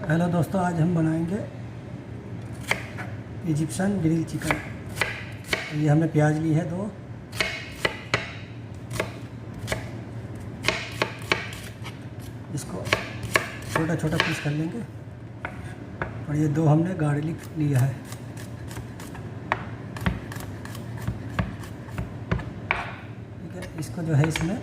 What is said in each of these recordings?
Hello दोस्तों, आज हम बनाएंगे इजिप्शियन ग्रिल चिकन। ये हमने प्याज ली है 2, इसको छोटा छोटा पीस कर लेंगे। और ये 2 हमने गार्लिक लिया है। ठीक है, इसको जो है इसमें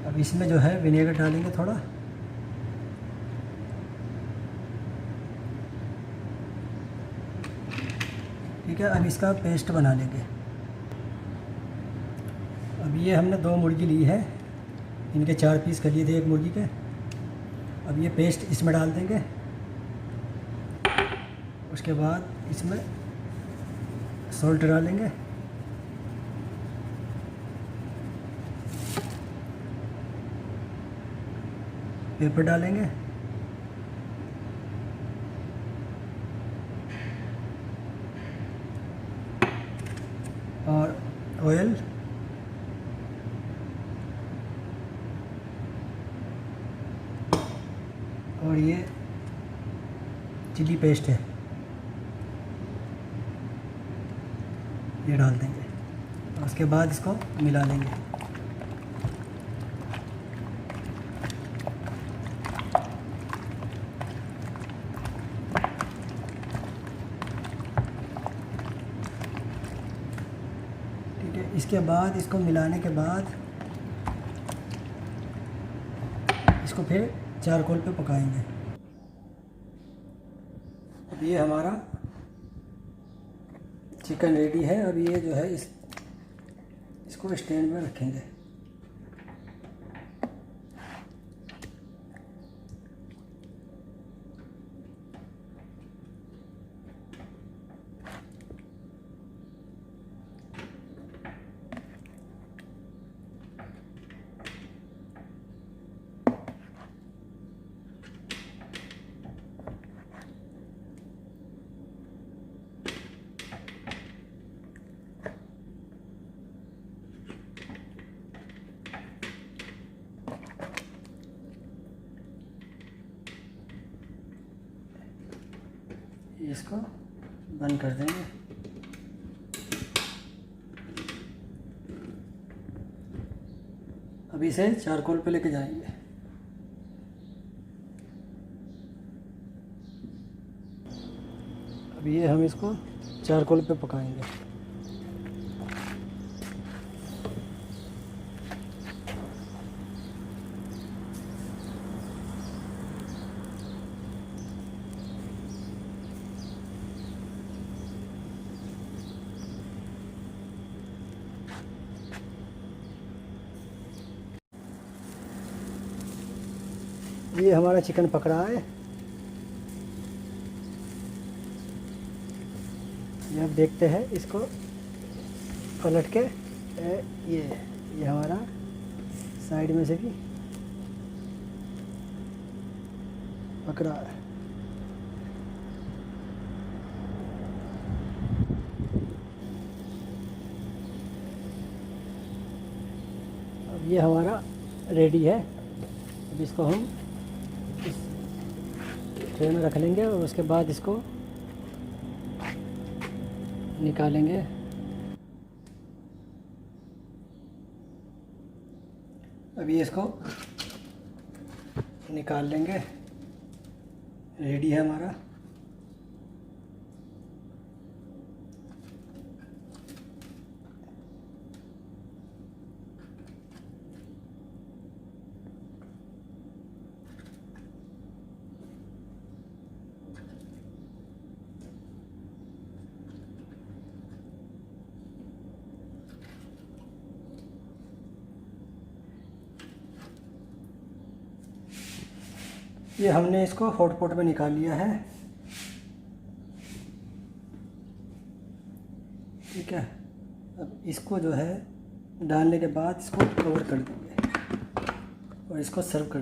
अब इसमें जो है विनेगर डालेंगे थोड़ा। ठीक है, अब इसका पेस्ट बना लेंगे। अब ये हमने 2 मुर्गी ली है, इनके 4 पीस कर लिए थे एक मुर्गी के। अब ये पेस्ट इसमें डाल देंगे। उसके बाद इसमें सॉल्ट डालेंगे, पेपर डालेंगे, और ऑयल, और ये चिली पेस्ट है, ये डाल देंगे। और उसके बाद इसको मिला लेंगे। ठीक है, इसके बाद इसको मिलाने के बाद इसको फिर चारकोल पे पकाएंगे। अब ये हमारा चिकन रेडी है। अब ये जो है इसको स्टैंड में रखेंगे। इसको बंद कर देंगे। अभी इसे चारकोल पे लेके जाएंगे। अब ये हम इसको चारकोल पे पकाएंगे। ये हमारा चिकन पक रहा है। ये अब देखते हैं इसको पलट के। ये हमारा साइड में से भी पक रहा है। अब ये हमारा रेडी है। अब इसको हम इस ट्रे में रख लेंगे और उसके बाद इसको निकालेंगे। अभी इसको निकाल लेंगे। रेडी है हमारा। ये हमने इसको हॉट पॉट में निकाल लिया है। ठीक है, अब इसको जो है डालने के बाद इसको कवर कर देंगे और इसको सर्व कर